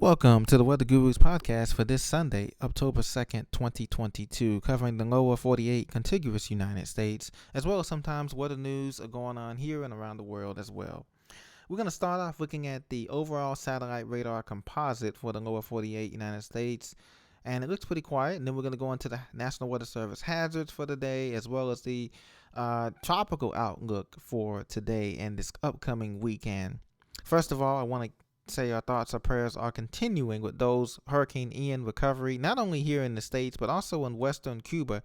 Welcome to the Weather Gurus podcast for this Sunday, October 2nd, 2022, covering the lower 48 contiguous United States, as well as sometimes weather news are going on here and around the world as well. We're going to start off looking at the overall satellite radar composite for the lower 48 United States, and it looks pretty quiet. And then we're going to go into the National Weather Service hazards for the day, as well as the tropical outlook for today and this upcoming weekend. First of all, I want to say our thoughts, our prayers are continuing with those Hurricane Ian recovery, not only here in the States, but also in western Cuba,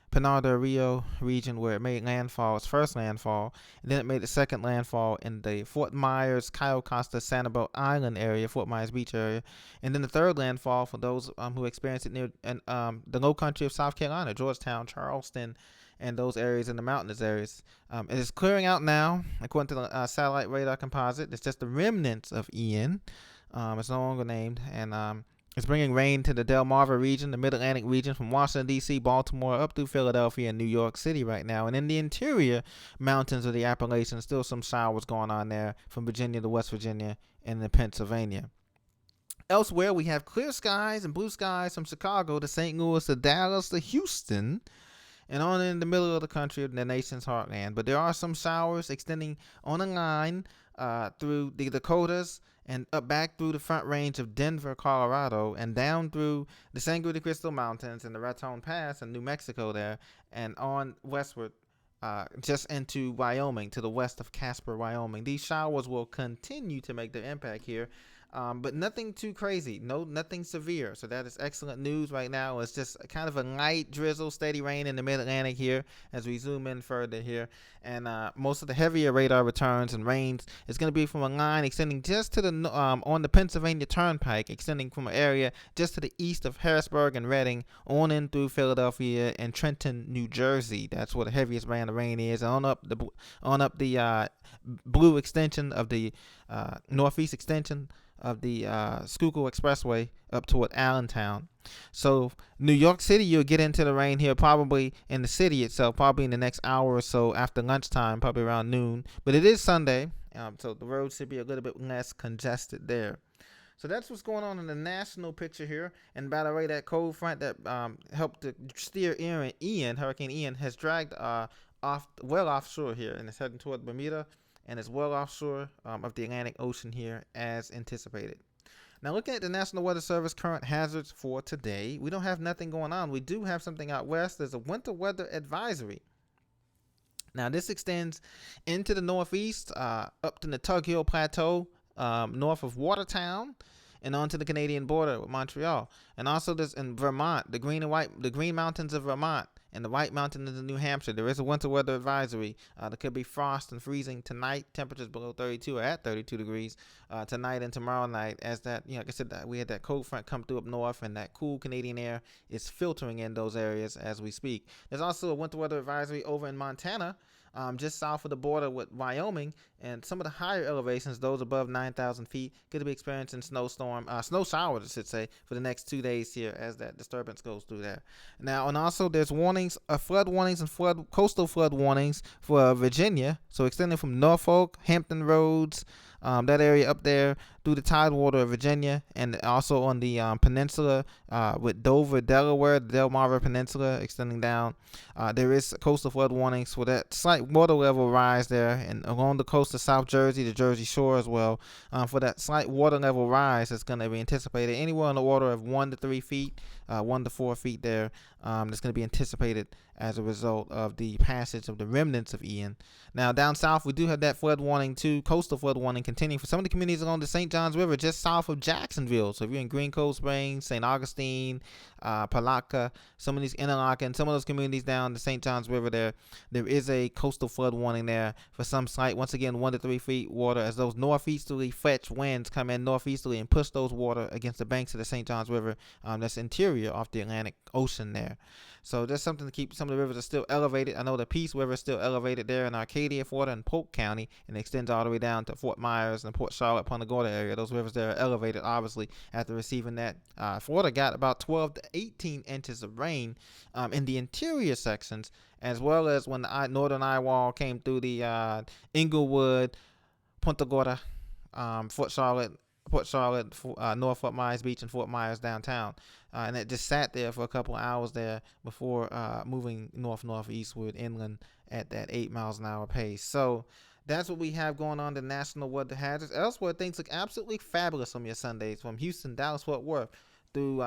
Pinar del Rio region, where it made landfall, its first landfall, and then it made its second landfall in the Fort Myers, Cayo Costa, Sanibel Island area, Fort Myers Beach area, and then the third landfall for those who experienced it near the low country of South Carolina, Georgetown, Charleston, and those areas in the mountainous areas. It is clearing out now, according to the satellite radar composite. It's just the remnants of Ian. It's no longer named, and it's bringing rain to the Delmarva region, the Mid-Atlantic region, from Washington, D.C., Baltimore, up through Philadelphia and New York City right now. And in the interior mountains of the Appalachians, still some showers going on there from Virginia to West Virginia and then Pennsylvania. Elsewhere, we have clear skies and blue skies from Chicago to St. Louis to Dallas to Houston, and on in the middle of the country, the nation's heartland. But there are some showers extending on a line through the Dakotas and up back through the front range of Denver, Colorado, and down through the Sangre de Cristo Mountains and the Raton Pass in New Mexico there, and on westward just into Wyoming, to the west of Casper, Wyoming. These showers will continue to make their impact here. But nothing too crazy, nothing severe. So that is excellent news right now. It's just kind of a light drizzle, steady rain in the mid-Atlantic here as we zoom in further here. And most of the heavier radar returns and rains is going to be from a line extending just to the on the Pennsylvania Turnpike, extending from an area just to the east of Harrisburg and Reading on in through Philadelphia and Trenton, New Jersey. That's where the heaviest band of rain is. On up the blue extension of the northeast extension of the Schuylkill Expressway up toward Allentown. So New York City, you'll get into the rain here probably in the city itself, probably in the next hour or so after lunchtime, probably around noon. But it is Sunday, so the roads should be a little bit less congested there. So that's what's going on in the national picture here. And by the way, that cold front that helped to steer Hurricane Ian, has dragged well offshore here, and it's heading toward Bermuda, and it's well offshore of the Atlantic Ocean here as anticipated. Now, looking at the National Weather Service current hazards for today, we don't have nothing going on. We do have something out west. There's a winter weather advisory. Now, this extends into the northeast, up to the Tug Hill Plateau, north of Watertown, and onto the Canadian border with Montreal. And also there's in Vermont, the Green Mountains of Vermont, and the White Mountains of New Hampshire. There is a winter weather advisory. There could be frost and freezing tonight. Temperatures below 32 or at 32 degrees tonight and tomorrow night. As that, like I said, we had that cold front come through up north, and that cool Canadian air is filtering in those areas as we speak. There's also a winter weather advisory over in Montana, just south of the border with Wyoming, and some of the higher elevations, those above 9,000 feet, could be experiencing snow showers, I should say, for the next 2 days here as that disturbance goes through there. Now, and also there's warnings, flood warnings and coastal flood warnings for Virginia, so extending from Norfolk, Hampton Roads, that area up there through the Tidewater of Virginia, and also on the peninsula with Dover, Delaware, the Delmarva Peninsula extending down. There is coastal flood warnings for that slight water level rise there, and along the coast of South Jersey, the Jersey Shore as well, for that slight water level rise that's going to be anticipated anywhere on the order of 1 to 3 feet, 1 to 4 feet there. That's going to be anticipated as a result of the passage of the remnants of Ian. Now, down south, we do have that flood warning too, coastal flood warning continuing for some of the communities along the St. Johns River just south of Jacksonville. So if you're in Green Cove Springs, St. Augustine, Palatka, some of these Interlochen, some of those communities down the St. Johns River there is a coastal flood warning there for some slight, once again, 1 to 3 feet water as those northeasterly fetch winds come in northeasterly and push those water against the banks of the St. Johns River that's interior off the Atlantic Ocean there. So there's something to keep. Some of the rivers are still elevated. I know the Peace River is still elevated there in Arcadia, Florida, and Polk County, and extends all the way down to Fort Myers and Port Charlotte, Punta Gorda area. Those rivers there are elevated, obviously, after receiving that. Florida got about 12 to 18 inches of rain in the interior sections, as well as when the northern eye wall came through the Inglewood, Punta Gorda, Fort Charlotte, Port Charlotte, North Fort Myers Beach, and Fort Myers downtown, and it just sat there for a couple of hours there before moving northeastward inland at that 8 miles an hour pace. So that's what we have going on. The national weather hazards. Elsewhere, things look absolutely fabulous on your Sundays, from Houston, Dallas, Fort Worth, through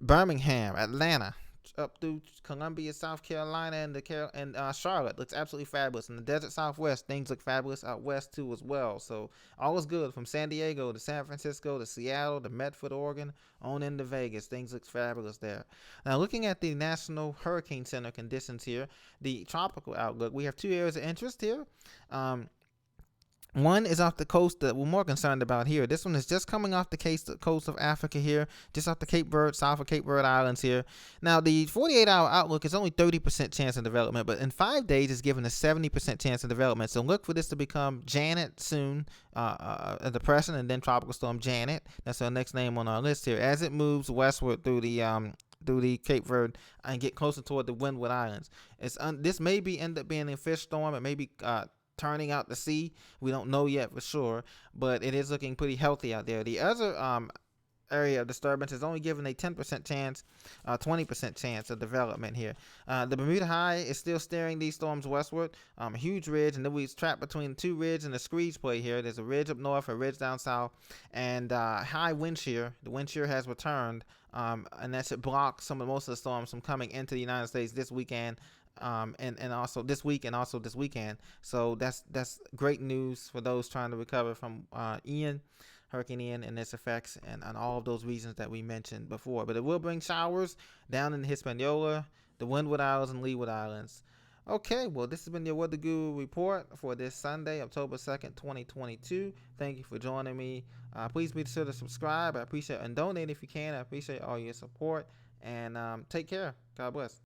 Birmingham, Atlanta, up through Columbia, South Carolina, and Charlotte. Looks absolutely fabulous. In the desert Southwest, things look fabulous out west too as well. So all is good from San Diego to San Francisco to Seattle to Medford, Oregon, on into Vegas. Things look fabulous there. Now, looking at the National Hurricane Center conditions here, the tropical outlook, we have two areas of interest here. One is off the coast that we're more concerned about here. This one is just coming off the coast of Africa here, just off the Cape Verde, south of Cape Verde Islands here. Now, the 48-hour outlook is only 30% chance of development, but in 5 days it's given a 70% chance of development. So look for this to become Janet soon, a depression, and then Tropical Storm Janet. That's our next name on our list here. As it moves westward through the Cape Verde and get closer toward the Windward Islands. This may end up being a fish storm. It may be turning out to sea. We don't know yet for sure, but it is looking pretty healthy out there. The other area of disturbance is only given a 10% chance, 20% chance of development here. The Bermuda High is still steering these storms westward. A huge ridge, and then we're trapped between two ridges and the Screech play here. There's a ridge up north, a ridge down south, and high wind shear. The wind shear has returned, and that should block most of the storms from coming into the United States this weekend. And also this week and also this weekend. So that's great news for those trying to recover from Hurricane Ian and its effects and all of those reasons that we mentioned before. But it will bring showers down in Hispaniola, the Windward Islands, and Leeward Islands. Okay, well, this has been your Weather Guru report for this Sunday, October 2nd, 2022. Thank you for joining me. Please be sure to subscribe. I appreciate it. And donate if you can. I appreciate all your support. And take care. God bless.